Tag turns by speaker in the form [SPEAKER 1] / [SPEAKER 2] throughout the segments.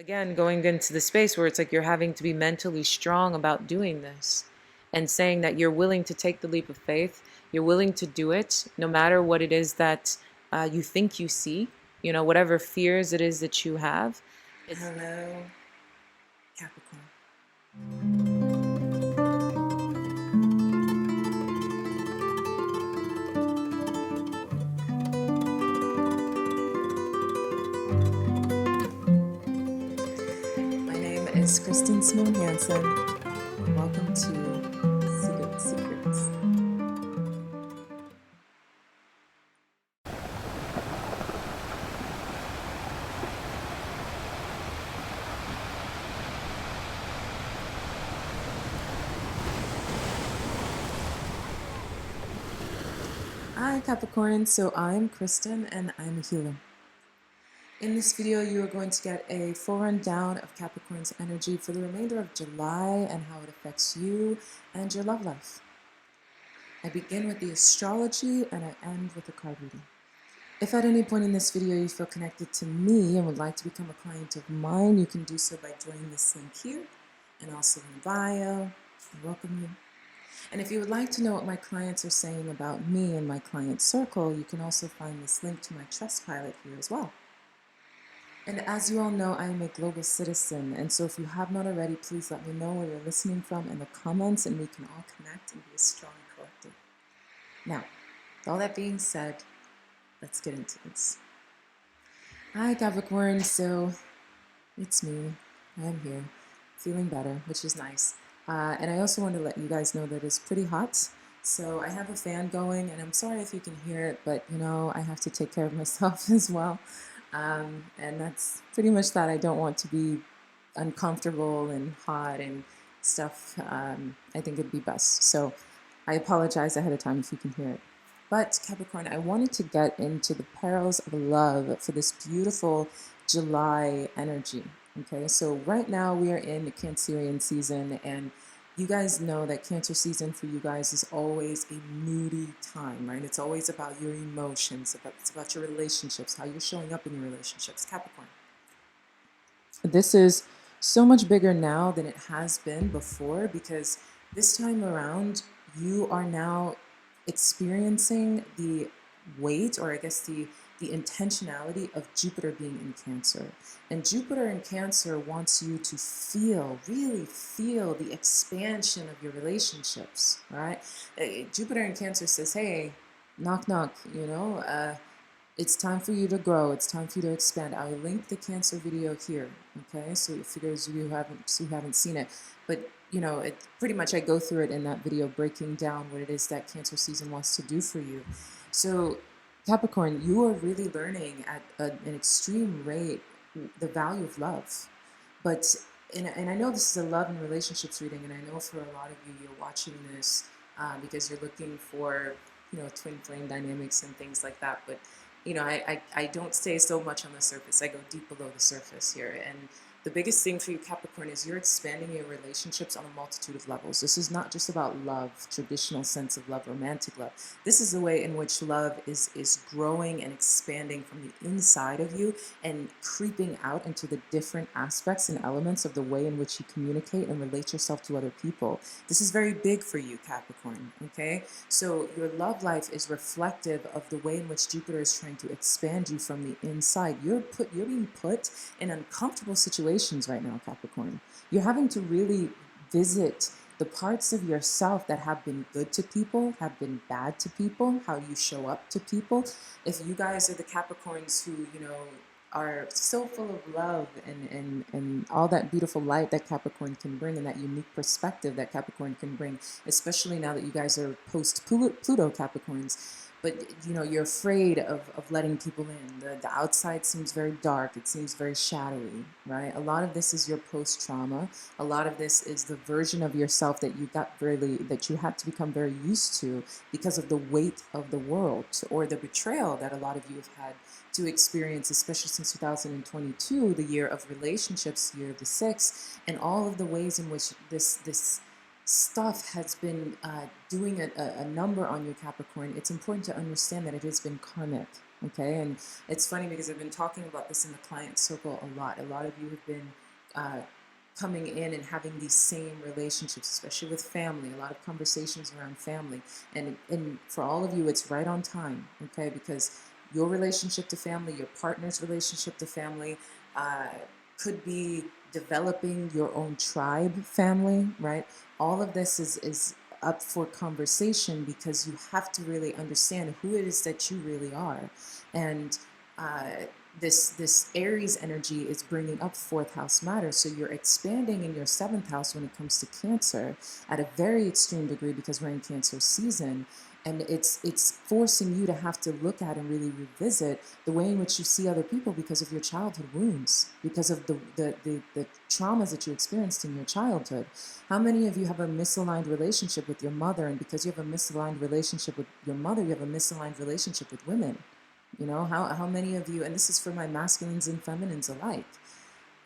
[SPEAKER 1] again, going into the space where it's like you're having to be mentally strong about doing this and saying that you're willing to take the leap of faith. You're willing to do it no matter what it is that you think you see, whatever fears it is that you have.
[SPEAKER 2] Hello, Capricorn. My name is Kristen Simone Hansen. Welcome to SeaGoat Secrets. Hi Capricorn, so I'm Kristen and I'm a healer. In this video, you are going to get a full rundown of Capricorn's energy for the remainder of July and how it affects you and your love life. I begin with the astrology and I end with a card reading. If at any point in this video you feel connected to me and would like to become a client of mine, you can do so by joining this link here and also in the bio. I welcome you. And if you would like to know what my clients are saying about me and my client circle, you can also find this link to my Trustpilot here as well. And as you all know, I am a global citizen, and so if you have not already, please let me know where you're listening from in the comments and we can all connect and be a strong collective. Now, with all that being said, let's get into this. Hi Capricorn, so it's me. I am here, feeling better, which is nice. And I also want to let you guys know that it's pretty hot. So I have a fan going, and I'm sorry if you can hear it, but I have to take care of myself as well. And that's pretty much that. I don't want to be uncomfortable and hot and stuff. I think it'd be best. So I apologize ahead of time if you can hear it. But Capricorn, I wanted to get into the perils of love for this beautiful July energy. Okay, so right now we are in the Cancerian season, and you guys know that Cancer season for you guys is always a moody time, right? It's always about your emotions, it's about your relationships, how you're showing up in your relationships, Capricorn. This is so much bigger now than it has been before, because this time around you are now experiencing the weight, or I guess the intentionality of Jupiter being in Cancer. And Jupiter in Cancer wants you to feel, really feel the expansion of your relationships, right? Jupiter in Cancer says, hey, knock, knock, it's time for you to grow. It's time for you to expand. I'll link the Cancer video here, okay? So for those of you who haven't seen it, but pretty much I go through it in that video, breaking down what it is that Cancer season wants to do for you. So Capricorn, you are really learning at an extreme rate the value of love. But and I know this is a love and relationships reading, and I know for a lot of you, you're watching this because you're looking for twin flame dynamics and things like that. But I don't stay so much on the surface. I go deep below the surface here. And the biggest thing for you, Capricorn, is you're expanding your relationships on a multitude of levels. This is not just about love, traditional sense of love, romantic love. This is the way in which love is growing and expanding from the inside of you and creeping out into the different aspects and elements of the way in which you communicate and relate yourself to other people. This is very big for you, Capricorn, okay? So your love life is reflective of the way in which Jupiter is trying to expand you from the inside. You're being put in uncomfortable situations right now, Capricorn. You're having to really visit the parts of yourself that have been good to people, have been bad to people, how you show up to people. If you guys are the Capricorns who, are so full of love and all that beautiful light that Capricorn can bring, and that unique perspective that Capricorn can bring, especially now that you guys are post-Pluto Capricorns. But you're afraid of letting people in. The outside seems very dark. It seems very shadowy, right? A lot of this is your post-trauma. A lot of this is the version of yourself that you had to become very used to because of the weight of the world, or the betrayal that a lot of you have had to experience, especially since 2022, the year of relationships, year of the six, and all of the ways in which this stuff has been doing a number on you, Capricorn. It's important to understand that it has been karmic, Okay, and it's funny because I've been talking about this in the client circle a lot. A lot of you have been coming in and having these same relationships, especially with family, a lot of conversations around family. And for all of you, it's right on time, okay? Because your relationship to family, your partner's relationship to family, uh, could be developing your own tribe family, right? All of this is up for conversation because you have to really understand who it is that you really are. And uh, this Aries energy is bringing up fourth house matters. So you're expanding in your seventh house when it comes to Cancer at a very extreme degree because we're in Cancer season. And it's forcing you to have to look at and really revisit the way in which you see other people because of your childhood wounds, because of the traumas that you experienced in your childhood. How many of you have a misaligned relationship with your mother? And because you have a misaligned relationship with your mother, you have a misaligned relationship with women. You know, how many of you, and this is for my masculines and feminines alike,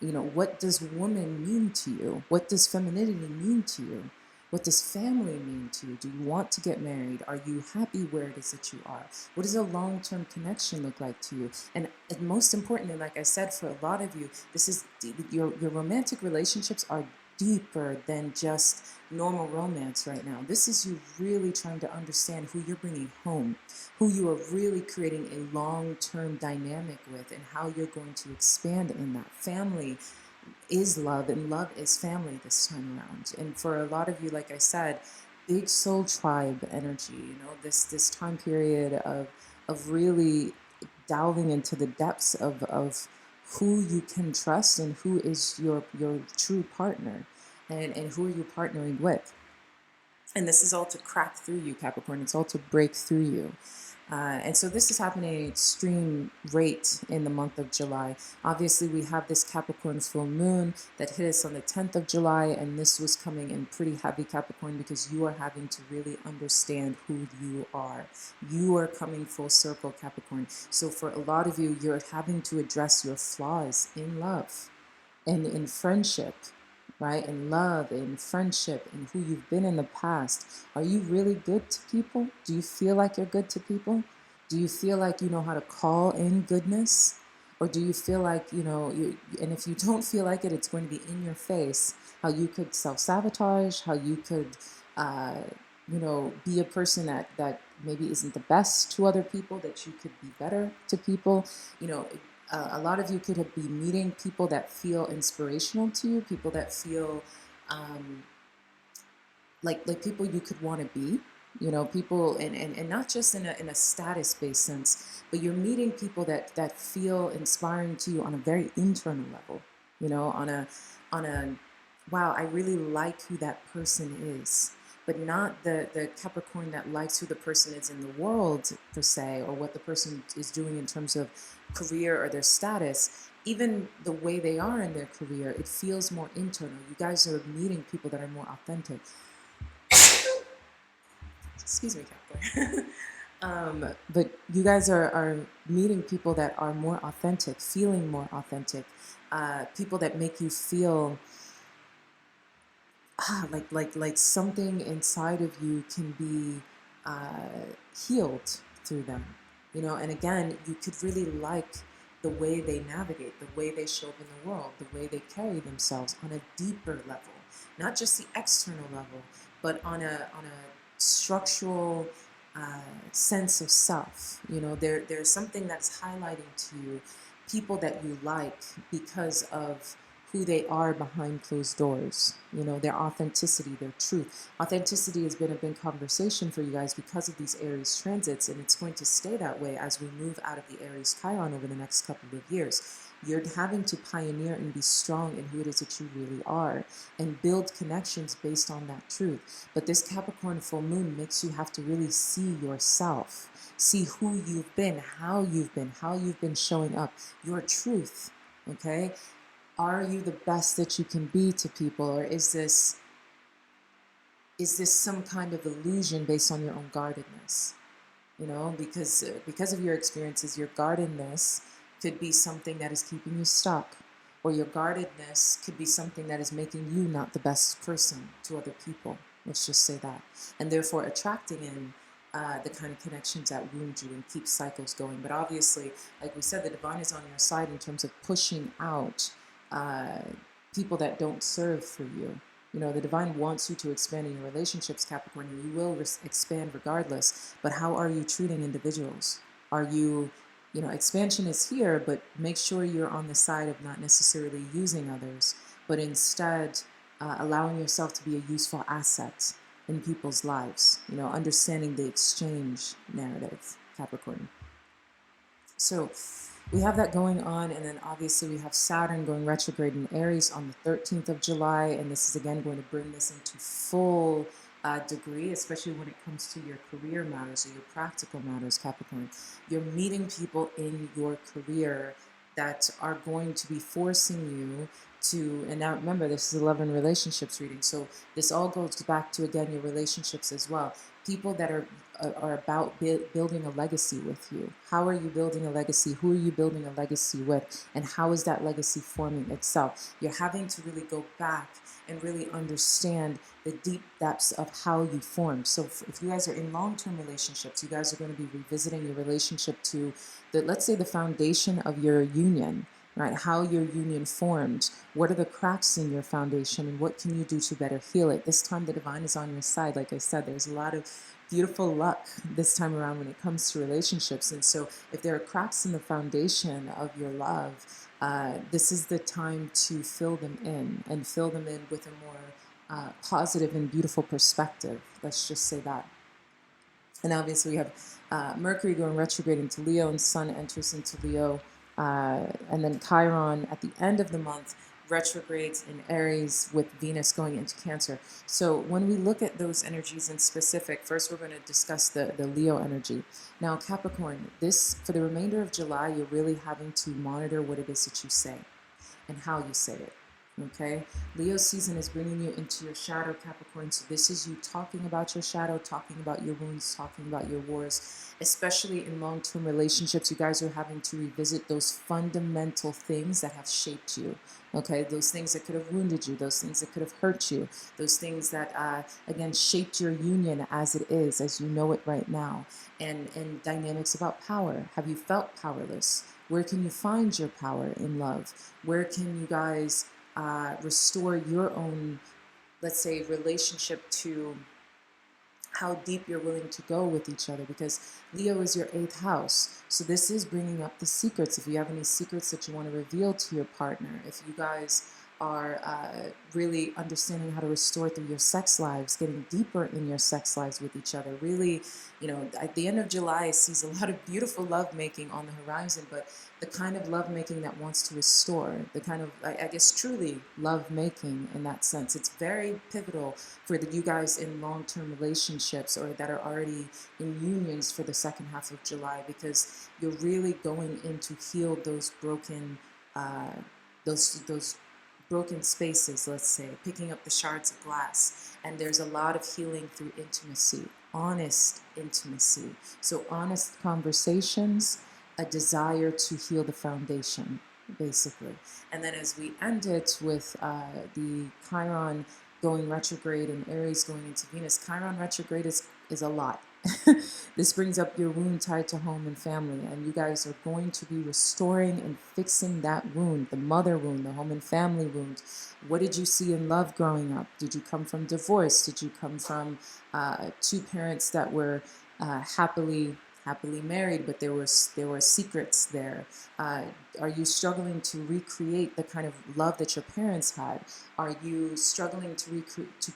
[SPEAKER 2] you know, what does woman mean to you? What does femininity mean to you? What does family mean to you? Do you want to get married? Are you happy where it is that you are? What does a long-term connection look like to you? And most importantly, like I said, for a lot of you, this is your romantic relationships are deeper than just normal romance right now. This is you really trying to understand who you're bringing home, who you are really creating a long-term dynamic with, and how you're going to expand in that. Family is love, and love is family this time around. And for a lot of you, like I said, big soul tribe energy, you know, this time period of really delving into the depths of who you can trust and who is your true partner, and who are you partnering with. And this is all to crack through you, Capricorn. It's all to break through you. And so this is happening at an extreme rate in the month of July. Obviously, we have this Capricorn full moon that hit us on the 10th of July, and this was coming in pretty heavy, Capricorn, because you are having to really understand who you are. You are coming full circle, Capricorn. So for a lot of you, you're having to address your flaws in love and in friendship, right? In love, in friendship, and who you've been in the past. Are you really good to people? Do you feel like you're good to people? Do you feel like you know how to call in goodness? Or do you feel like, you know, and if you don't feel like it, it's going to be in your face, how you could self-sabotage, how you could, uh, you know, be a person that maybe isn't the best to other people, that you could be better to people. You know, a lot of you could be meeting people that feel inspirational to you, people that feel um, like people you could want to be, you know, people, and not just in a status based sense, but you're meeting people that feel inspiring to you on a very internal level, you know, on a wow, I really like who that person is, but not the Capricorn that likes who the person is in the world per se, or what the person is doing in terms of career or their status. Even the way they are in their career, it feels more internal. You guys are meeting people that are more authentic. Excuse me, Capricorn. But you guys are meeting people that are more authentic, feeling more authentic, people that make you feel like something inside of you can be healed through them, you know. And again, you could really like the way they navigate, the way they show up in the world, the way they carry themselves on a deeper level, not just the external level, but on a structural sense of self. You know, there's something that's highlighting to you people that you like because of who they are behind closed doors, you know, their authenticity, their truth. Authenticity has been a big conversation for you guys because of these Aries transits, and it's going to stay that way as we move out of the Aries Chiron over the next couple of years. You're having to pioneer and be strong in who it is that you really are and build connections based on that truth. But this Capricorn full moon makes you have to really see yourself, see who you've been, how you've been showing up, your truth, okay? Are you the best that you can be to people, or is this some kind of illusion based on your own guardedness? You know, because of your experiences, your guardedness could be something that is keeping you stuck, or your guardedness could be something that is making you not the best person to other people. Let's just say that, and therefore attracting in the kind of connections that wound you and keep cycles going. But obviously, like we said, the divine is on your side in terms of pushing out uh, people that don't serve for you. You know, the divine wants you to expand in your relationships, Capricorn, and you will expand regardless. But how are you treating individuals? Are you, you know, expansion is here, but make sure you're on the side of not necessarily using others, but instead allowing yourself to be a useful asset in people's lives. You know, understanding the exchange narrative, Capricorn. So we have that going on, and then obviously we have Saturn going retrograde in Aries on the 13th of July, and this is again going to bring this into full degree, especially when it comes to your career matters or your practical matters, Capricorn. You're meeting people in your career that are going to be forcing you to, and now remember, this is 11 relationships reading, so this all goes back to, again, your relationships as well. People that are about building a legacy with you. How are you building a legacy? Who are you building a legacy with? And how is that legacy forming itself? You're having to really go back and really understand the deep depths of how you formed. So if you guys are in long-term relationships, you guys are going to be revisiting your relationship to the, let's say, the foundation of your union, right? How your union formed. What are the cracks in your foundation, and what can you do to better heal it? This time the divine is on your side. Like I said, there's a lot of beautiful luck this time around when it comes to relationships. And so if there are cracks in the foundation of your love, this is the time to fill them in, and fill them in with a more positive and beautiful perspective. Let's just say that. And obviously we have Mercury going retrograde into Leo, and Sun enters into Leo. And then Chiron at the end of the month retrogrades in Aries, with Venus going into Cancer. So when we look at those energies in specific, first we're going to discuss the Leo energy. Now Capricorn, this, for the remainder of July, you're really having to monitor what it is that you say and how you say it. Okay, Leo season is bringing you into your shadow, Capricorn. So this is you talking about your shadow, talking about your wounds, talking about your wars, especially in long-term relationships. You guys are having to revisit those fundamental things that have shaped you. Okay, those things that could have wounded you, those things that could have hurt you, those things that again shaped your union as it is, as you know it right now. And dynamics about power. Have you felt powerless? Where can you find your power in love? Where can you guys restore your own, let's say, relationship to how deep you're willing to go with each other? Because Leo is your 8th house. So this is bringing up the secrets. If you have any secrets that you want to reveal to your partner, if you guys are really understanding how to restore through your sex lives, getting deeper in your sex lives with each other. Really, you know, at the end of July sees a lot of beautiful lovemaking on the horizon, but the kind of lovemaking that wants to restore, the kind of, I guess, truly lovemaking in that sense. It's very pivotal for you guys in long-term relationships, or that are already in unions for the second half of July, because you're really going in to heal those broken, those broken spaces, let's say, picking up the shards of glass. And there's a lot of healing through intimacy, honest intimacy. So honest conversations, a desire to heal the foundation, basically. And then as we end it with the Chiron going retrograde and Aries going into Venus, Chiron retrograde is a lot. This brings up your wound tied to home and family, and you guys are going to be restoring and fixing that wound, the mother wound, the home and family wound. What did you see in love growing up? Did you come from divorce? Did you come from two parents that were happily married, but there were secrets there? Are you struggling to recreate the kind of love that your parents had? Are you struggling to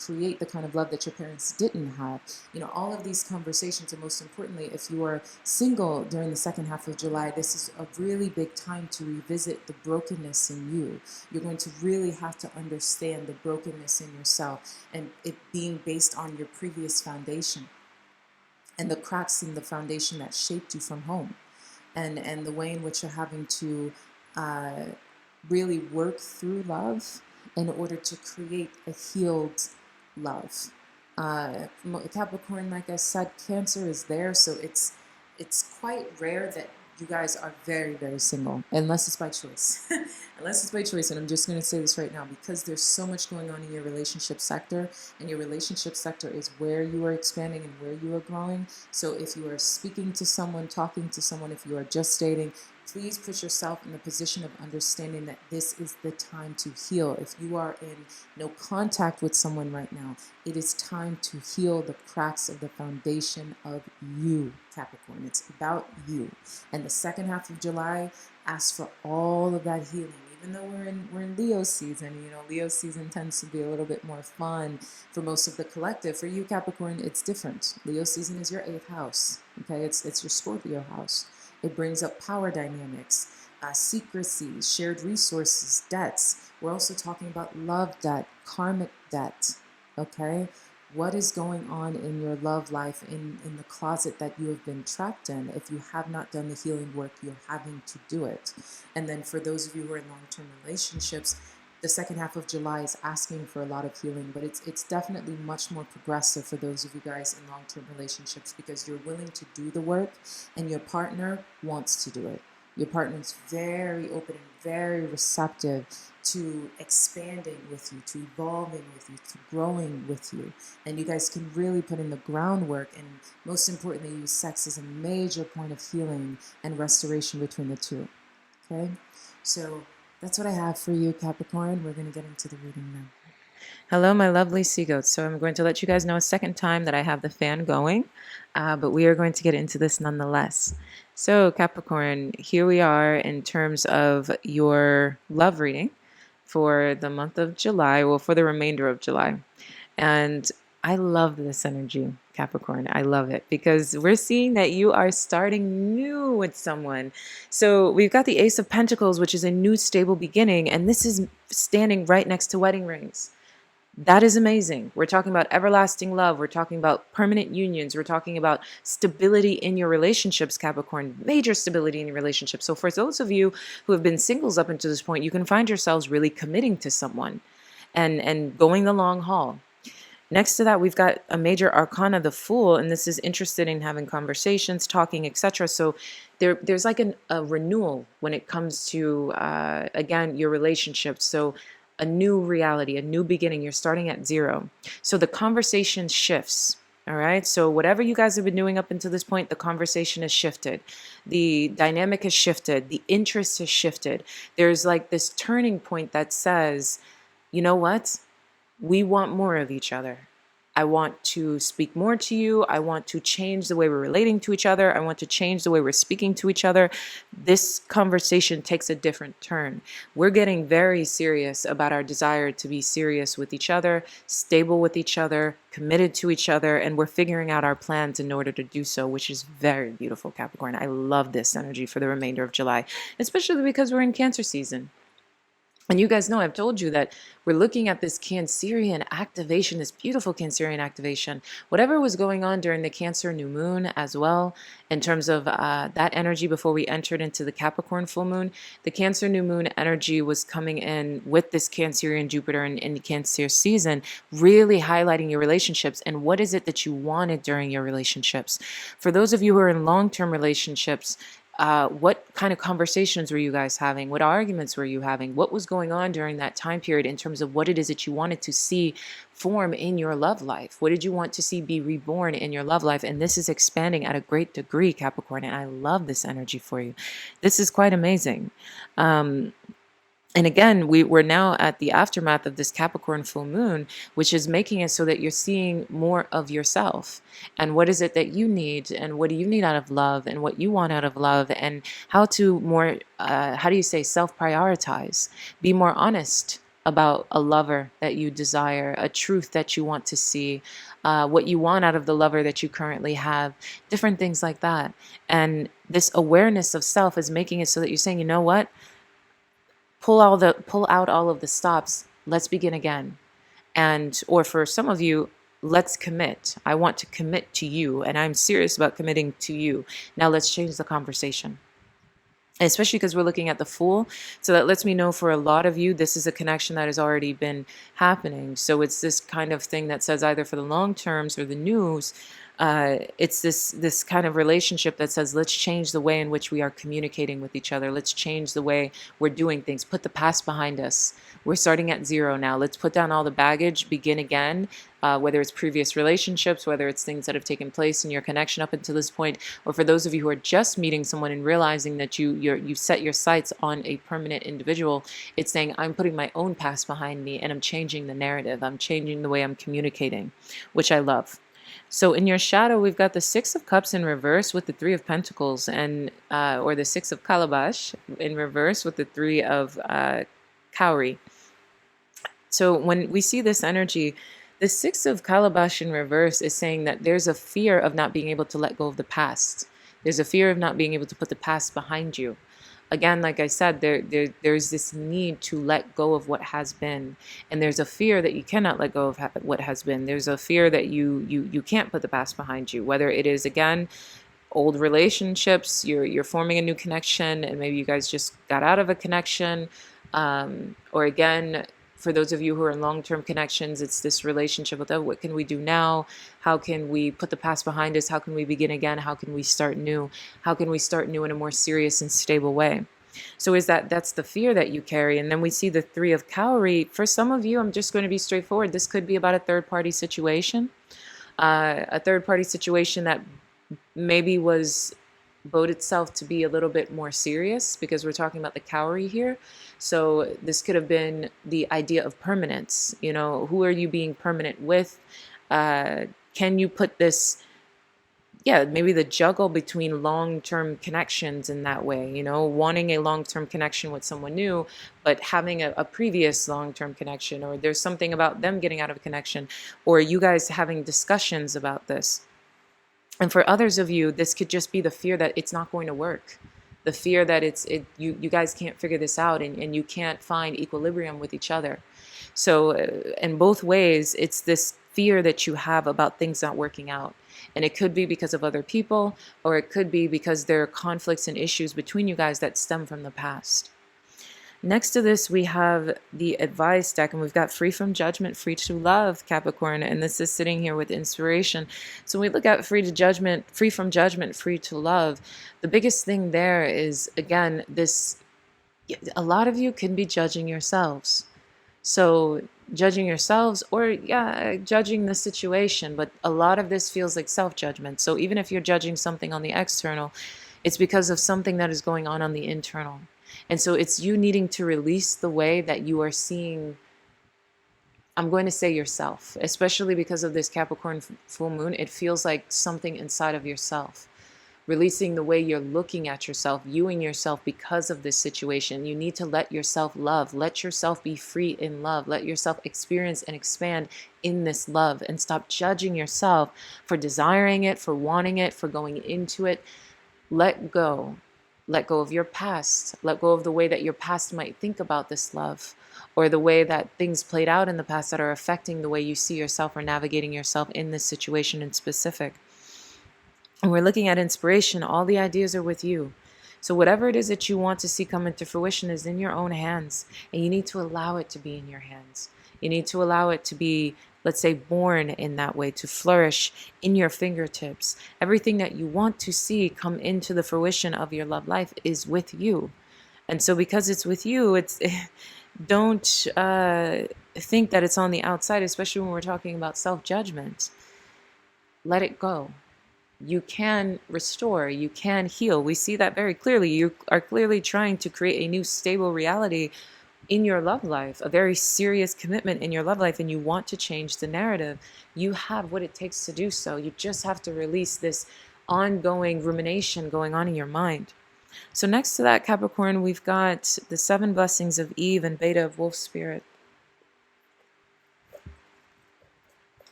[SPEAKER 2] create the kind of love that your parents didn't have? You know, all of these conversations, and most importantly, if you are single during the second half of July, this is a really big time to revisit the brokenness in you. You're going to really have to understand the brokenness in yourself, and it being based on your previous foundation, and the cracks in the foundation that shaped you from home, and the way in which you're having to really work through love in order to create a healed love. Capricorn, like I said, Cancer is there, so it's quite rare that you guys are very, very single, unless it's by choice. Unless it's by choice, and I'm just going to say this right now, because there's so much going on in your relationship sector, and your relationship sector is where you are expanding and where you are growing. So if you are speaking to someone, talking to someone, if you are just dating, please put yourself in the position of understanding that this is the time to heal. If you are in no contact with someone right now, it is time to heal the cracks of the foundation of you, Capricorn. It's about you. And the second half of July asks for all of that healing. Even though we're in Leo season, you know, Leo season tends to be a little bit more fun for most of the collective. For you, Capricorn, it's different. Leo season is your 8th house. Okay, it's your Scorpio house. It brings up power dynamics, secrecy, shared resources, debts. We're also talking about love debt, karmic debt. Okay, what is going on in your love life, in the closet that you have been trapped in? If you have not done the healing work, you're having to do it. And then for those of you who are in long-term relationships, the second half of July is asking for a lot of healing, but it's definitely much more progressive for those of you guys in long-term relationships, because you're willing to do the work and your partner wants to do it. Your partner's very open and very receptive to expanding with you, to evolving with you, to growing with you. And you guys can really put in the groundwork, and most importantly, use sex as a major point of healing and restoration between the two. Okay? So that's what I have for you, Capricorn. We're going to get into the reading now.
[SPEAKER 1] Hello, my lovely SeaGoats. So I'm going to let you guys know a second time that I have the fan going, but we are going to get into this nonetheless. So Capricorn, here we are in terms of your love reading for the month of July, well, for the remainder of July. And I love this energy, Capricorn. I love it because we're seeing that you are starting new with someone. So we've got the Ace of Pentacles, which is a new stable beginning, and this is standing right next to wedding rings. That is amazing. We're talking about everlasting love. We're talking about permanent unions. We're talking about stability in your relationships, Capricorn, major stability in your relationships. So for those of you who have been singles up until this point, you can find yourselves really committing to someone and going the long haul. Next to that, we've got a major arcana, the Fool, and this is interested in having conversations, talking, etc. So there's like a renewal when it comes to, again, your relationships. So a new reality, a new beginning. You're starting at zero. So the conversation shifts. All right. So whatever you guys have been doing up until this point, the conversation has shifted. The dynamic has shifted. The interest has shifted. There's like this turning point that says, you know what? We want more of each other. I want to speak more to you. I want to change the way we're relating to each other. I want to change the way we're speaking to each other. This conversation takes a different turn. We're getting very serious about our desire to be serious with each other, stable with each other, committed to each other, and we're figuring out our plans in order to do so, which is very beautiful, Capricorn. I love this energy for the remainder of July, especially because we're in Cancer season. And you guys know, I've told you that we're looking at this Cancerian activation, this beautiful Cancerian activation. Whatever was going on during the Cancer new moon as well, in terms of that energy before we entered into the Capricorn full moon, the Cancer new moon energy was coming in with this Cancerian Jupiter in the Cancer season, really highlighting your relationships and what is it that you wanted during your relationships. For those of you who are in long-term relationships, what kind of conversations were you guys having? What arguments were you having? What was going on during that time period in terms of what it is that you wanted to see form in your love life? What did you want to see be reborn in your love life? And this is expanding at a great degree, Capricorn, and I love this energy for you. This is quite amazing. And again, we're now at the aftermath of this Capricorn full moon, which is making it so that you're seeing more of yourself. And what is it that you need? And what do you need out of love? And what you want out of love? And how to more, how do you say, self-prioritize? Be more honest about a lover that you desire, a truth that you want to see, what you want out of the lover that you currently have, different things like that. And this awareness of self is making it so that you're saying, you know what? Pull out all of the stops. Let's begin again. And or for some of you, let's commit. I want to commit to you, and I'm serious about committing to you. Now let's change the conversation. Especially because we're looking at the Fool. So that lets me know for a lot of you, this is a connection that has already been happening. So it's this kind of thing that says either for the long terms or the news, It's this kind of relationship that says, let's change the way in which we are communicating with each other. Let's change the way we're doing things. Put the past behind us. We're starting at zero now. Let's put down all the baggage, begin again, whether it's previous relationships, whether it's things that have taken place in your connection up until this point, or for those of you who are just meeting someone and realizing that you set your sights on a permanent individual. It's saying, I'm putting my own past behind me and I'm changing the narrative. I'm changing the way I'm communicating, which I love. So in your shadow, we've got the Six of Cups in reverse with the Three of Pentacles, and or the Six of Calabash in reverse with the Three of Cowrie. So when we see this energy, the Six of Calabash in reverse is saying that there's a fear of not being able to let go of the past. There's a fear of not being able to put the past behind you. Again, like I said, there's this need to let go of what has been, and there's a fear that you cannot let go of what has been. There's a fear that you can't put the past behind you, whether it is, again, old relationships, you're forming a new connection, and maybe you guys just got out of a connection, or again, for those of you who are in long-term connections, it's this relationship with, oh, what can we do now? How can we put the past behind us? How can we begin again? How can we start new? How can we start new in a more serious and stable way? So that's the fear that you carry. And then we see the Three of Cowrie. For some of you, I'm just going to be straightforward. This could be about a third-party situation. A third-party situation that maybe was bowed itself to be a little bit more serious, because we're talking about the Cowrie here. So this could have been the idea of permanence. You know, who are you being permanent with? Can you put this, maybe the juggle between long-term connections in that way, you know, wanting a long-term connection with someone new, but having a previous long-term connection, or there's something about them getting out of a connection, or you guys having discussions about this. And for others of you, this could just be the fear that it's not going to work. The fear that you guys can't figure this out, and you can't find equilibrium with each other. So in both ways, it's this fear that you have about things not working out. And it could be because of other people, or it could be because there are conflicts and issues between you guys that stem from the past. Next to this, we have the advice deck, and we've got free from judgment, free to love, Capricorn, and this is sitting here with inspiration. So when we look at free from judgment, free to love, the biggest thing there is, again, a lot of you can be judging yourselves. So judging yourselves, or judging the situation, but a lot of this feels like self-judgment. So even if you're judging something on the external, it's because of something that is going on the internal. And so it's you needing to release the way that you are seeing, I'm going to say, yourself, especially because of this Capricorn full moon. It feels like something inside of yourself, releasing the way you're looking at yourself, viewing yourself because of this situation. You need to let yourself love, let yourself be free in love, let yourself experience and expand in this love, and stop judging yourself for desiring it, for wanting it, for going into it. Let go. Let go of your past. Let go of the way that your past might think about this love, or the way that things played out in the past that are affecting the way you see yourself or navigating yourself in this situation in specific. And we're looking at inspiration. All the ideas are with you. So whatever it is that you want to see come into fruition is in your own hands, and you need to allow it to be in your hands. You need to allow it to be, let's say, born in that way, to flourish in your fingertips. Everything that you want to see come into the fruition of your love life is with you. And so because it's with you, don't think that it's on the outside, especially when we're talking about self-judgment. Let it go. You can restore, you can heal. We see that very clearly. You are clearly trying to create a new stable reality in your love life, a very serious commitment in your love life, and you want to change the narrative. You have what it takes to do so. You just have to release this ongoing rumination going on in your mind. So next to that, Capricorn, we've got the 7 blessings of Eve and Beta of Wolf Spirit.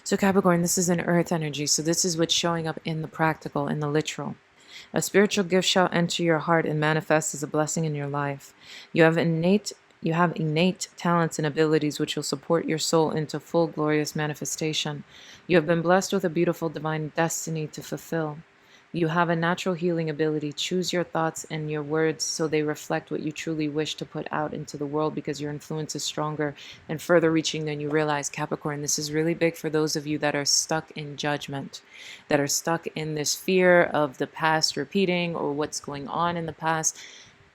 [SPEAKER 1] So Capricorn, this is an earth energy. So this is what's showing up in the practical, in the literal. A spiritual gift shall enter your heart and manifest as a blessing in your life. You have innate talents and abilities which will support your soul into full glorious manifestation. You have been blessed with a beautiful divine destiny to fulfill. You have a natural healing ability. Choose your thoughts and your words so they reflect what you truly wish to put out into the world, because your influence is stronger and further reaching than you realize, Capricorn. This is really big for those of you that are stuck in judgment, that are stuck in this fear of the past repeating or what's going on in the past.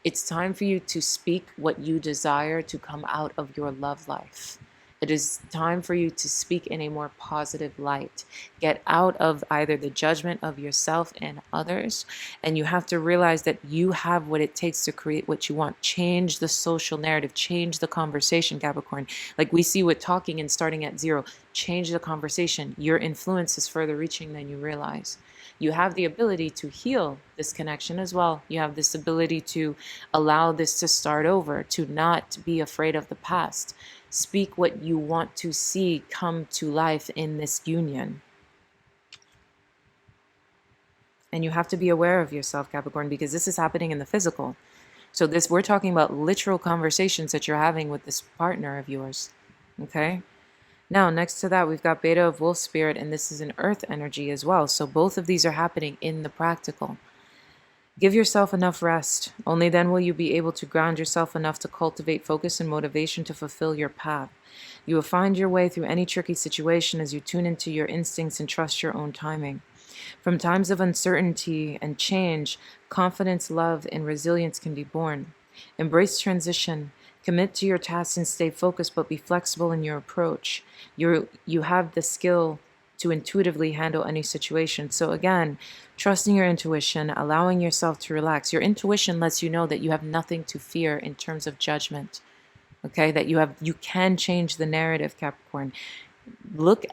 [SPEAKER 1] It's time for you to speak what you desire to come out of your love life. It is time for you to speak in a more positive light. Get out of either the judgment of yourself and others, and you have to realize that you have what it takes to create what you want. Change the social narrative, change the conversation, Capricorn. Like we see with talking and starting at zero, change the conversation. Your influence is further reaching than you realize. You have the ability to heal this connection as well. You have this ability to allow this to start over, to not be afraid of the past. Speak what you want to see come to life in this union. And you have to be aware of yourself, Capricorn, because this is happening in the physical. So we're talking about literal conversations that you're having with this partner of yours. Okay? Now, next to that, we've got Beta of Wolf Spirit, and this is an earth energy as well. So both of these are happening in the practical. Give yourself enough rest. Only then will you be able to ground yourself enough to cultivate focus and motivation to fulfill your path. You will find your way through any tricky situation as you tune into your instincts and trust your own timing. From times of uncertainty and change, confidence, love, and resilience can be born. Embrace transition. Commit to your tasks and stay focused, but be flexible in your approach. You have the skill to intuitively handle any situation. So again, trusting your intuition, allowing yourself to relax. Your intuition lets you know that you have nothing to fear in terms of judgment. Okay, that you can change the narrative, Capricorn. Look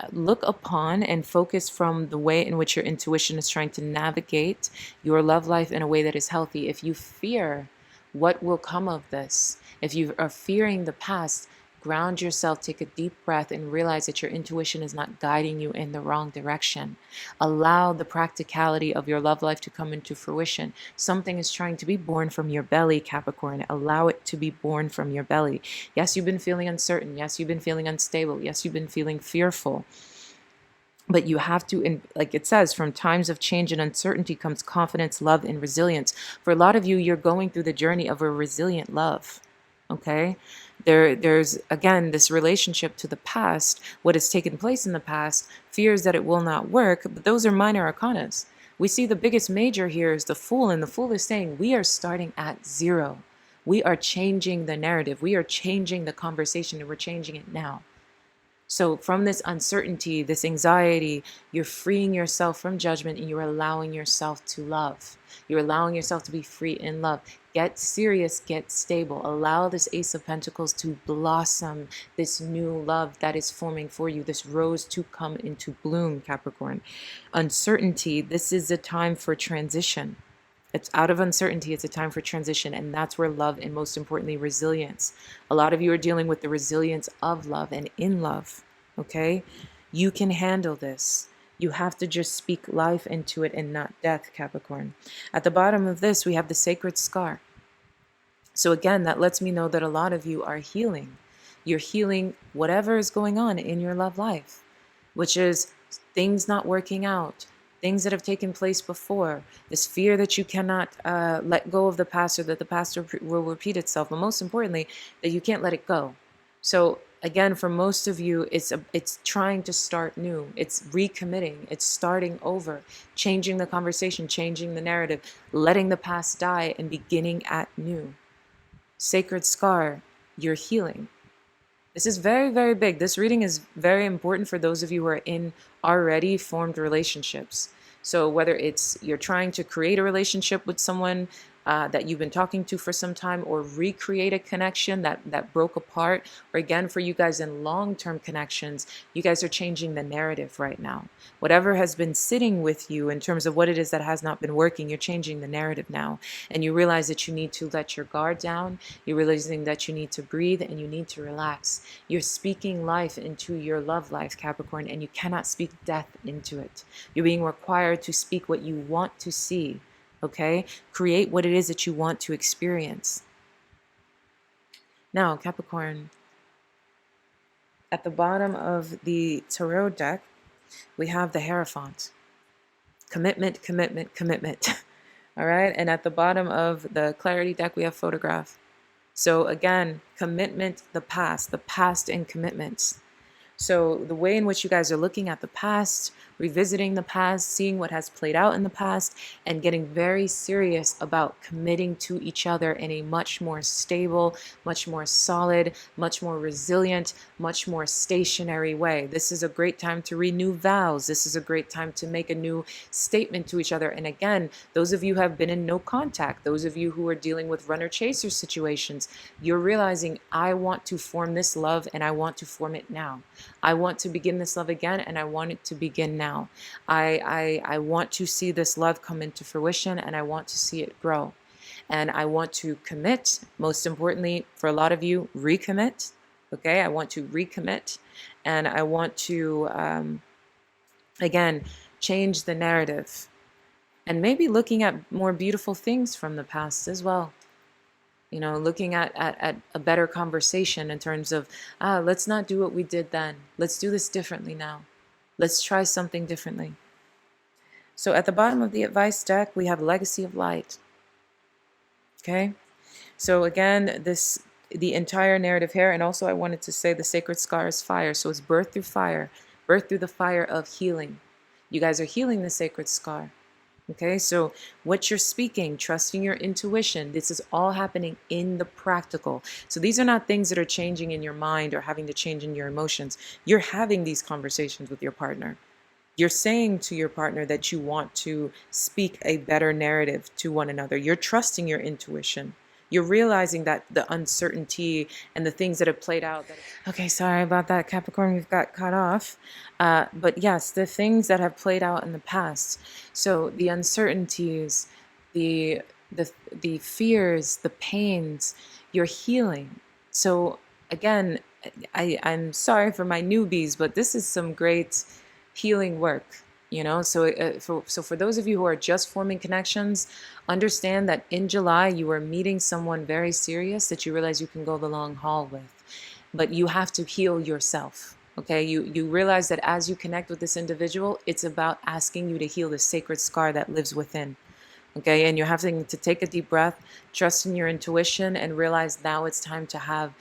[SPEAKER 1] upon and focus from the way in which your intuition is trying to navigate your love life in a way that is healthy. If you fear what will come of this, if you are fearing the past, ground yourself, take a deep breath, and realize that your intuition is not guiding you in the wrong direction. Allow the practicality of your love life to come into fruition. Something is trying to be born from your belly, Capricorn. Allow it to be born from your belly. Yes, you've been feeling uncertain. Yes, you've been feeling unstable. Yes, you've been feeling fearful. But you have to, like it says, from times of change and uncertainty comes confidence, love, and resilience. For a lot of you, you're going through the journey of a resilient love. Okay? There's, again, this relationship to the past, what has taken place in the past, fears that it will not work, but those are minor arcanas. We see the biggest major here is the Fool, and the Fool is saying we are starting at zero. We are changing the narrative. We are changing the conversation, and we're changing it now. So from this uncertainty, this anxiety, you're freeing yourself from judgment and you're allowing yourself to love. You're allowing yourself to be free in love. Get serious, get stable. Allow this Ace of Pentacles to blossom, this new love that is forming for you, this rose to come into bloom, Capricorn. Uncertainty, this is a time for transition. It's out of uncertainty. It's a time for transition. And that's where love and most importantly, resilience. A lot of you are dealing with the resilience of love and in love. Okay? You can handle this. You have to just speak life into it and not death, Capricorn. At the bottom of this, we have the sacred scar. So again, that lets me know that a lot of you are healing. You're healing whatever is going on in your love life, which is things not working out, things that have taken place before, this fear that you cannot let go of the past, or that the past will repeat itself, but most importantly, that you can't let it go. So again, for most of you, it's trying to start new. It's recommitting. It's starting over, changing the conversation, changing the narrative, letting the past die and beginning at new. Sacred scar, you're healing. This is very, very big. This reading is very important for those of you who are in already formed relationships. So whether it's you're trying to create a relationship with someone that you've been talking to for some time, or recreate a connection that broke apart, or again, for you guys in long-term connections, you guys are changing the narrative right now. Whatever has been sitting with you in terms of what it is that has not been working, you're changing the narrative now. And you realize that you need to let your guard down. You're realizing that you need to breathe and you need to relax. You're speaking life into your love life, Capricorn, and you cannot speak death into it. You're being required to speak what you want to see. Okay? Create what it is that you want to experience. Now, Capricorn, at the bottom of the tarot deck, we have the Hierophant. Commitment, commitment, commitment. All right. And at the bottom of the clarity deck, we have photograph. So again, commitment, the past and commitments. So the way in which you guys are looking at the past, revisiting the past, seeing what has played out in the past, and getting very serious about committing to each other in a much more stable, much more solid, much more resilient, much more stationary way. This is a great time to renew vows. This is a great time to make a new statement to each other. And again, those of you who have been in no contact, those of you who are dealing with runner chaser situations, you're realizing, I want to form this love and I want to form it now. I want to begin this love again, and I want it to begin now. I want to see this love come into fruition, and I want to see it grow. And I want to commit, most importantly, for a lot of you, recommit. Okay, I want to recommit, and I want to, again, change the narrative. And maybe looking at more beautiful things from the past as well. You know, looking at a better conversation in terms of, let's not do what we did then. Let's do this differently now. Let's try something differently. So at the bottom of the advice deck, we have legacy of light. Okay. So again, the entire narrative here, and also I wanted to say the sacred scar is fire. So it's birth through fire, birth through the fire of healing. You guys are healing the sacred scar. Okay, so what you're speaking, trusting your intuition, this is all happening in the practical. So these are not things that are changing in your mind or having to change in your emotions. You're having these conversations with your partner. You're saying to your partner that you want to speak a better narrative to one another. You're trusting your intuition. You're realizing that the uncertainty and the things that have played out. Okay, sorry about that, Capricorn. We've got cut off. But yes, the things that have played out in the past. So the uncertainties, the fears, the pains, you're healing. So again, I'm sorry for my newbies, but this is some great healing work. You know, so for those of you who are just forming connections, understand that in July you are meeting someone very serious that you realize you can go the long haul with, but you have to heal yourself. Okay, you realize that as you connect with this individual, it's about asking you to heal the sacred scar that lives within. Okay, and you're having to take a deep breath, trust in your intuition, and realize now it's time to have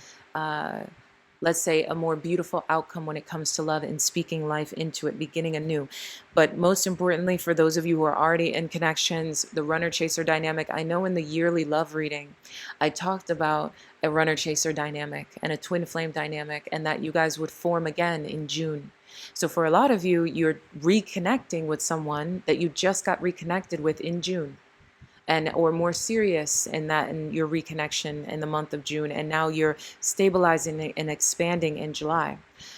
[SPEAKER 1] let's say, a more beautiful outcome when it comes to love and speaking life into it, beginning anew. But most importantly, for those of you who are already in connections, the runner-chaser dynamic, I know in the yearly love reading, I talked about a runner-chaser dynamic and a twin flame dynamic, and that you guys would form again in June. So for a lot of you, you're reconnecting with someone that you just got reconnected with in June, and or more serious in that in your reconnection in the month of June, and now you're stabilizing and expanding in July.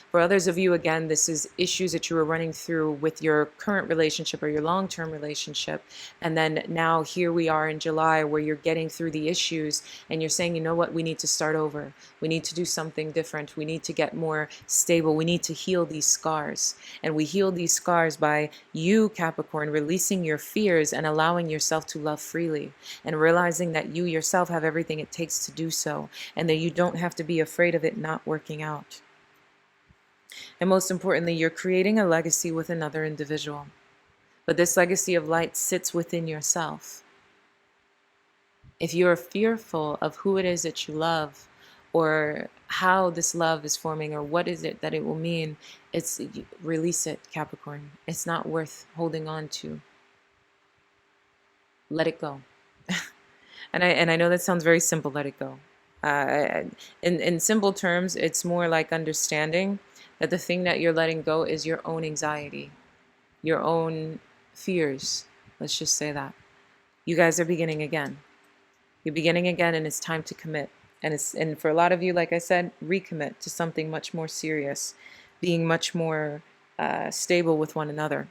[SPEAKER 1] For others of you, again, this is issues that you were running through with your current relationship or your long-term relationship, and then now here we are in July where you're getting through the issues and you're saying, you know what, we need to start over. We need to do something different. We need to get more stable. We need to heal these scars. And we heal these scars by you, Capricorn, releasing your fears and allowing yourself to love freely, and realizing that you yourself have everything it takes to do so, and that you don't have to be afraid of it not working out. And most importantly, you're creating a legacy with another individual. But this legacy of light sits within yourself. If you're fearful of who it is that you love, or how this love is forming, or what is it that it will mean, release it, Capricorn. It's not worth holding on to. Let it go. And I know that sounds very simple, let it go. In simple terms, it's more like understanding that the thing that you're letting go is your own anxiety, your own fears. Let's just say that. You guys are beginning again. You're beginning again, and it's time to commit. And for a lot of you, like I said, recommit to something much more serious, being much more stable with one another.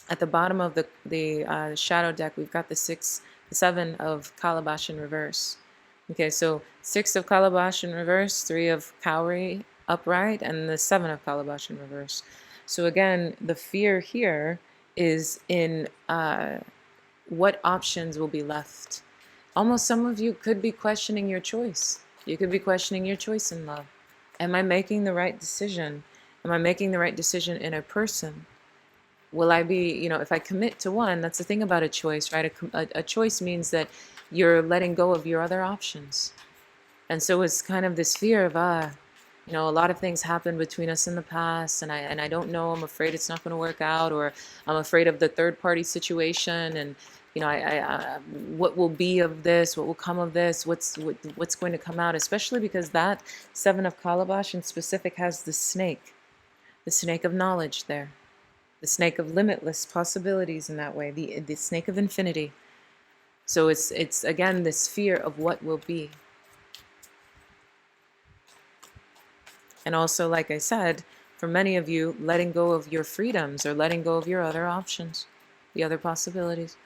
[SPEAKER 1] At the bottom of the shadow deck, we've got the 7 of Calabash in reverse. Okay, so 6 of Calabash in reverse, 3 of Cowrie upright, and the 7 of Calabash in reverse. So again, the fear here is in what options will be left. Almost some of you could be questioning your choice. You could be questioning your choice in love. Am I making the right decision? Am I making the right decision in a person? will I be, if I commit to one, that's the thing about a choice, right? A choice means that you're letting go of your other options. And so it's kind of this fear of, a lot of things happened between us in the past, and I don't know. I'm afraid it's not going to work out, or I'm afraid of the third party situation, and what will be of this? What will come of this? What's going to come out? Especially because that seven of calabash in specific has the snake of knowledge there, the snake of limitless possibilities in that way, the snake of infinity. So it's again this fear of what will be. And also, like I said, for many of you, letting go of your freedoms or letting go of your other options, the other possibilities.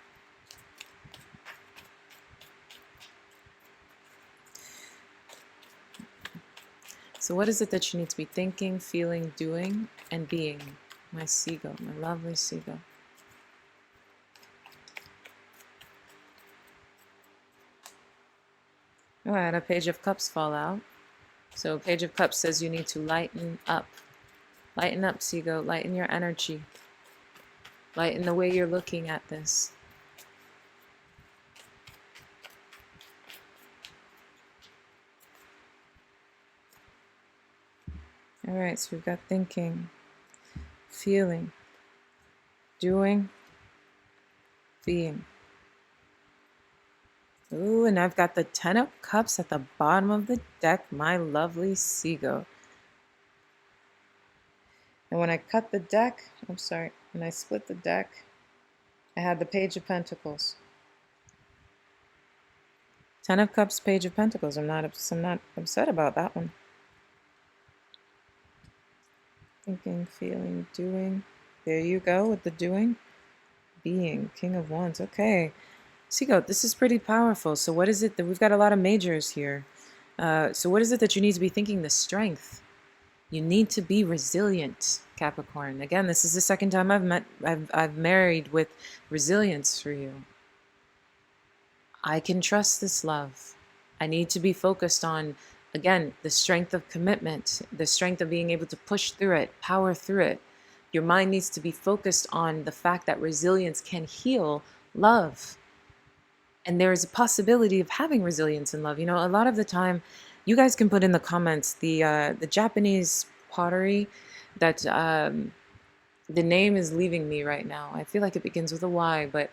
[SPEAKER 1] So what is it that you need to be thinking, feeling, doing, and being? My SeaGoat, my lovely SeaGoat. Oh, I had a Page of Cups fall out. So Page of Cups says you need to lighten up. Lighten up, SeaGoat. Lighten your energy. Lighten the way you're looking at this. All right, so we've got thinking, feeling, doing, being. Ooh, and I've got the 10 of Cups at the bottom of the deck, my lovely SeaGoat. And when I cut the deck, when I split the deck, I had the Page of Pentacles. 10 of Cups, Page of Pentacles. I'm not upset about that one. Thinking, feeling, doing. There you go with the doing. Being, King of Wands. Okay. SeaGoat, this is pretty powerful. So what is it that we've got a lot of majors here? So what is it that you need to be thinking? The strength. You need to be resilient, Capricorn. Again, this is the second time I've married with resilience for you. I can trust this love. I need to be focused on, again, the strength of commitment, the strength of being able to push through it, power through it. Your mind needs to be focused on the fact that resilience can heal love. And there is a possibility of having resilience in love. A lot of the time, you guys can put in the comments the Japanese pottery that the name is leaving me right now. I feel like it begins with a Y, but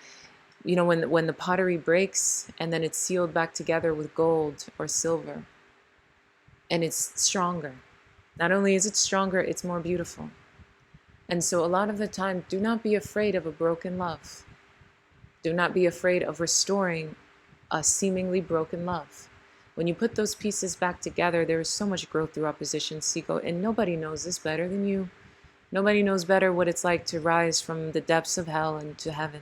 [SPEAKER 1] when the pottery breaks and then it's sealed back together with gold or silver, and it's stronger. Not only is it stronger, it's more beautiful. And so a lot of the time, do not be afraid of a broken love. Do not be afraid of restoring a seemingly broken love. When you put those pieces back together, there is so much growth through opposition, SeaGoat, and nobody knows this better than you. Nobody knows better what it's like to rise from the depths of hell into heaven.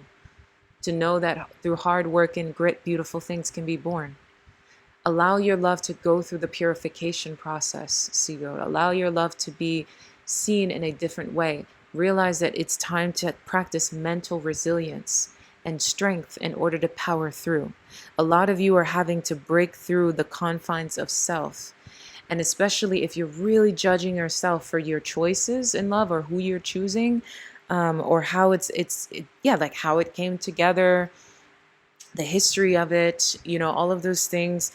[SPEAKER 1] To know that through hard work and grit, beautiful things can be born. Allow your love to go through the purification process, SeaGoat. Allow your love to be seen in a different way. Realize that it's time to practice mental resilience and strength in order to power through. A lot of you are having to break through the confines of self. And especially if you're really judging yourself for your choices in love or who you're choosing, or how like how it came together, the history of it, all of those things,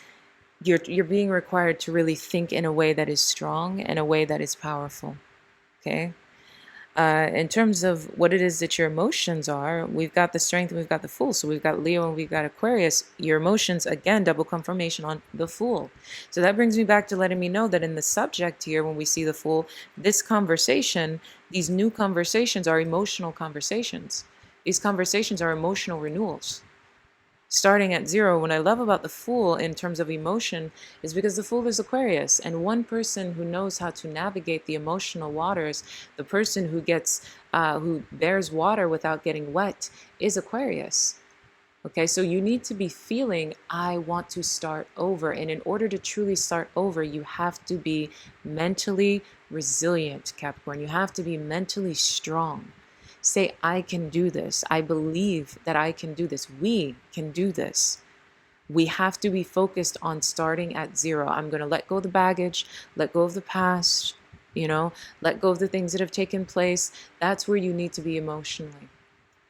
[SPEAKER 1] you're being required to really think in a way that is strong and a way that is powerful. Okay. In terms of what it is that your emotions are, we've got the Strength and we've got the Fool. So we've got Leo and we've got Aquarius. Your emotions, again, double confirmation on the Fool. So that brings me back to letting me know that in the subject here, when we see the Fool, this conversation, these new conversations are emotional conversations. These conversations are emotional renewals. Starting at 0, what I love about the Fool in terms of emotion is because the Fool is Aquarius, and one person who knows how to navigate the emotional waters, the person who bears water without getting wet, is Aquarius. Okay, so you need to be feeling, I want to start over. And in order to truly start over, you have to be mentally resilient, Capricorn. You have to be mentally strong. Say, I can do this. I believe that I can do this. We can do this. We have to be focused on starting at 0. I'm going to let go of the baggage, let go of the past, you know, let go of the things that have taken place. That's where you need to be emotionally.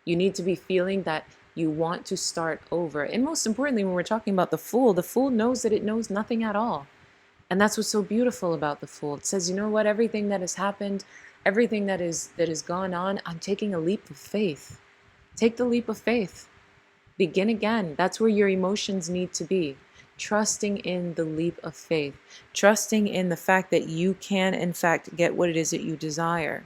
[SPEAKER 1] You need to be feeling that you want to start over. And most importantly, when we're talking about the Fool knows that it knows nothing at all. And that's what's so beautiful about the Fool. It says, you know what, everything that has happened, everything that has gone on, I'm taking a leap of faith. Take the leap of faith. Begin again. That's where your emotions need to be. Trusting in the leap of faith. Trusting in the fact that you can, in fact, get what it is that you desire.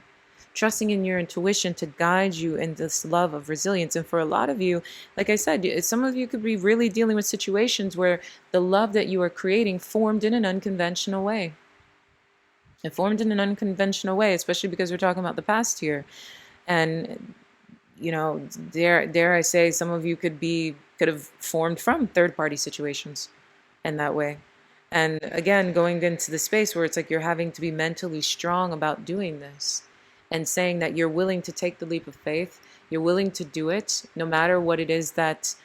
[SPEAKER 1] Trusting in your intuition to guide you in this love of resilience. And for a lot of you, like I said, some of you could be really dealing with situations where the love that you are creating formed in an unconventional way. It formed in an unconventional way, especially because we're talking about the past here. And you know, dare I say, some of you could have formed from third-party situations in that way. And again, going into the space where it's like you're having to be mentally strong about doing this and saying that you're willing to take the leap of faith, you're willing to do it no matter what it is that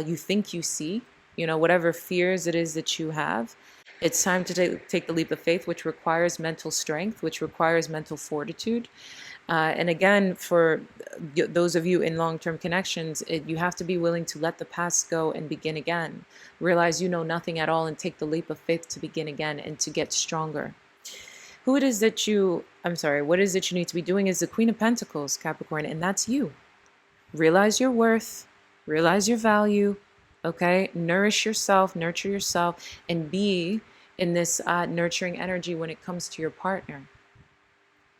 [SPEAKER 1] you think you see, you know, whatever fears it is that you have. It's time to take the leap of faith, which requires mental strength, which requires mental fortitude. And again, for those of you in long-term connections, you have to be willing to let the past go and begin again. Realize you know nothing at all and take the leap of faith to begin again and to get stronger. What is it that you need to be doing is the Queen of Pentacles, Capricorn, and that's you. Realize your worth, realize your value, okay? Nourish yourself, nurture yourself, and be in this nurturing energy when it comes to your partner.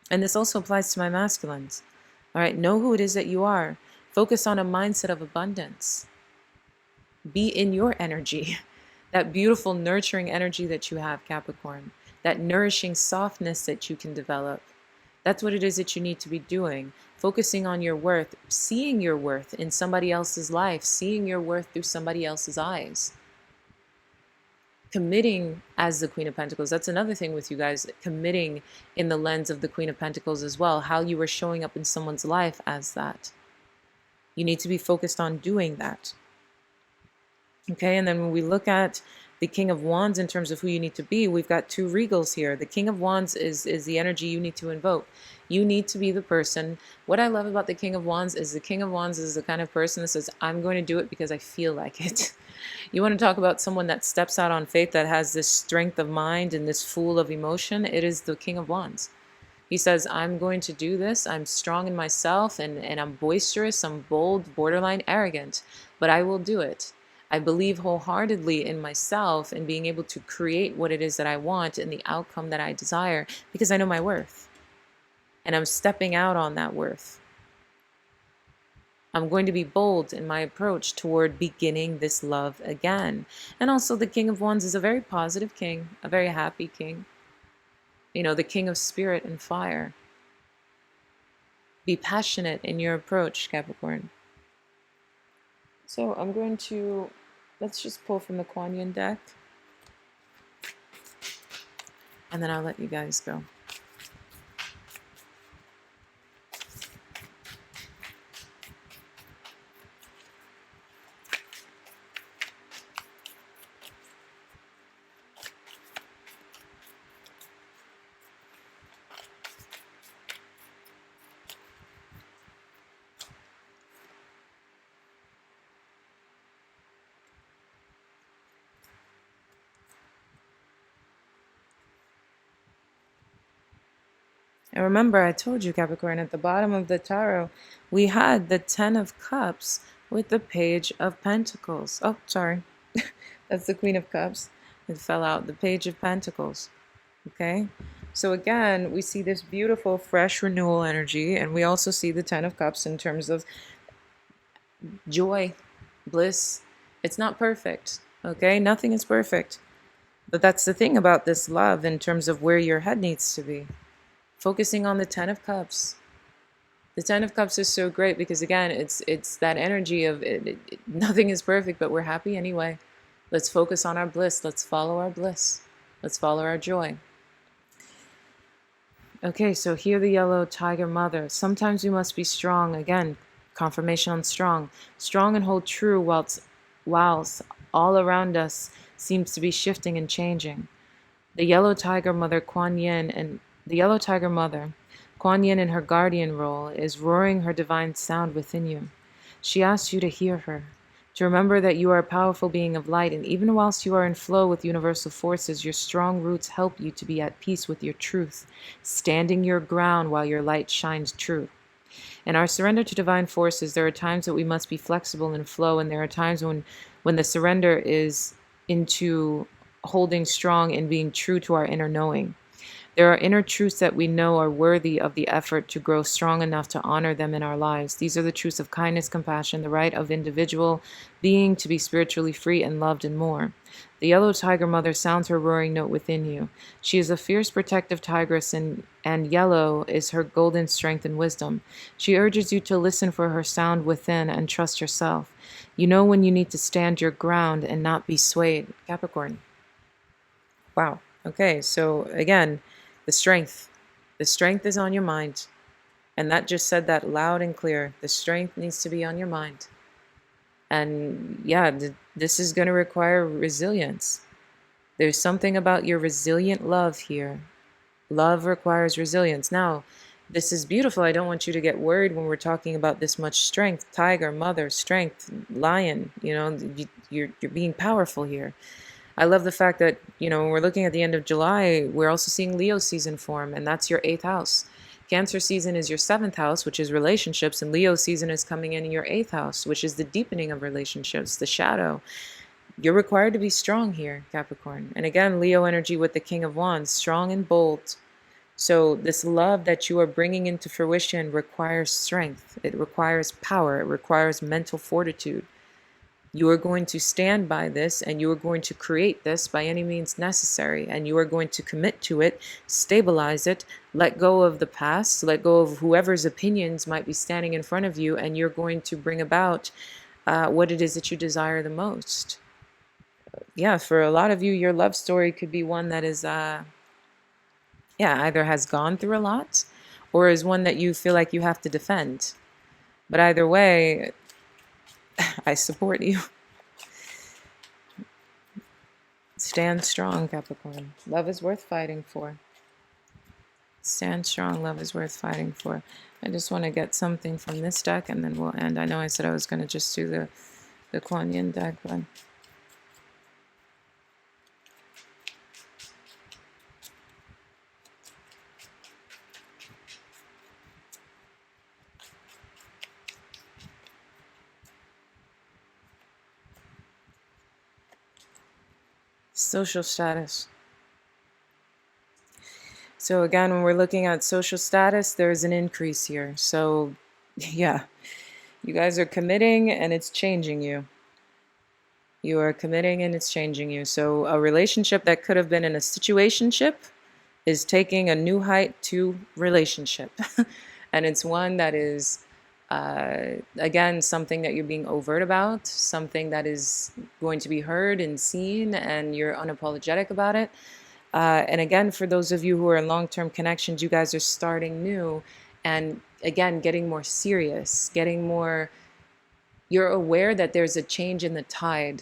[SPEAKER 1] And this also applies to my masculines. All right, know who it is that you are. Focus on a mindset of abundance. Be in your energy, that beautiful nurturing energy that you have, Capricorn, that nourishing softness that you can develop. That's what it is that you need to be doing. Focusing on your worth, seeing your worth in somebody else's life, seeing your worth through somebody else's eyes. Committing as the Queen of Pentacles. That's another thing with you guys, committing in the lens of the Queen of Pentacles as well, how you are showing up in someone's life as that. You need to be focused on doing that. Okay, and then when we look at the King of Wands in terms of who you need to be, we've got two regals here. The King of Wands is the energy you need to invoke. You need to be the person. What I love about the King of Wands is the King of Wands is the kind of person that says, I'm going to do it because I feel like it. You want to talk about someone that steps out on faith, that has this strength of mind and this Fool of emotion? It is the King of Wands. He says, I'm going to do this. I'm strong in myself and I'm boisterous, I'm bold, borderline arrogant, but I will do it. I believe wholeheartedly in myself and being able to create what it is that I want and the outcome that I desire because I know my worth. And I'm stepping out on that worth. I'm going to be bold in my approach toward beginning this love again. And also the King of Wands is a very positive king, a very happy king. You know, the king of spirit and fire. Be passionate in your approach, Capricorn. So I'm going to, let's just pull from the Kuan Yin deck. And then I'll let you guys go. And remember, I told you, Capricorn, at the bottom of the tarot, we had the 10 of Cups with the Page of Pentacles. Oh, sorry. That's the Queen of Cups. It fell out. The Page of Pentacles. Okay? So again, we see this beautiful, fresh renewal energy, and we also see the 10 of Cups in terms of joy, bliss. It's not perfect. Okay? Nothing is perfect. But that's the thing about this love in terms of where your head needs to be. Focusing on the 10 of Cups. The 10 of Cups is so great because, again, it's that energy of nothing is perfect, but we're happy anyway. Let's focus on our bliss. Let's follow our bliss. Let's follow our joy. Okay, so here the yellow tiger mother. Sometimes we must be strong. Again, confirmation on strong. Strong and hold true whilst all around us seems to be shifting and changing. The yellow tiger mother, Kuan Yin, and The yellow tiger mother, Kuan Yin in her guardian role, is roaring her divine sound within you. She asks you to hear her, to remember that you are a powerful being of light, and even whilst you are in flow with universal forces, your strong roots help you to be at peace with your truth, standing your ground while your light shines true. In our surrender to divine forces, there are times that we must be flexible and flow, and there are times when the surrender is into holding strong and being true to our inner knowing. There are inner truths that we know are worthy of the effort to grow strong enough to honor them in our lives. These are the truths of kindness, compassion, the right of individual being to be spiritually free and loved, and more. The yellow tiger mother sounds her roaring note within you. She is a fierce protective tigress, and yellow is her golden strength and wisdom. She urges you to listen for her sound within and trust yourself. You know when you need to stand your ground and not be swayed. Capricorn. Wow. Okay, so again, the strength. The strength is on your mind. And that just said that loud and clear. The strength needs to be on your mind. And yeah, this is going to require resilience. There's something about your resilient love here. Love requires resilience. Now, this is beautiful. I don't want you to get worried when we're talking about this much strength. Tiger, mother, strength, lion, you're being powerful here. I love the fact that, when we're looking at the end of July, we're also seeing Leo season form, and that's your 8th house. Cancer season is your 7th house, which is relationships, and Leo season is coming in your 8th house, which is the deepening of relationships, the shadow. You're required to be strong here, Capricorn. And again, Leo energy with the King of Wands, strong and bold. So this love that you are bringing into fruition requires strength. It requires power. It requires mental fortitude. You are going to stand by this, and you are going to create this by any means necessary, and you are going to commit to it, stabilize it, let go of the past, let go of whoever's opinions might be standing in front of you, and you're going to bring about what it is that you desire the most. Yeah, for a lot of you, your love story could be one that is, either has gone through a lot or is one that you feel like you have to defend. But either way, I support you. Stand strong, Capricorn. Love is worth fighting for. Stand strong. Love is worth fighting for. I just want to get something from this deck, and then we'll end. I know I said I was going to just do the Kuan Yin deck, but social status. So again, when we're looking at social status, there's an increase here. So yeah, you guys are committing and it's changing you. You are committing and it's changing you. So a relationship that could have been in a situationship is taking a new height to relationship. And it's one that is, again, something that you're being overt about, something that is going to be heard and seen, and you're unapologetic about it. And again, for those of you who are in long-term connections, you guys are starting new and, again, getting more serious, getting more, you're aware that there's a change in the tide,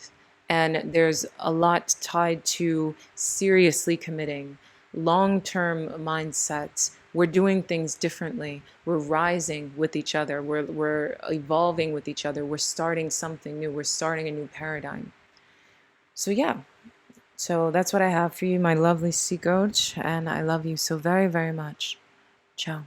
[SPEAKER 1] and there's a lot tied to seriously committing, long-term mindsets. We're doing things differently. We're rising with each other. We're evolving with each other. We're starting something new. We're starting a new paradigm. So yeah. So that's what I have for you, my lovely SeaGoat, and I love you so very, very much. Ciao.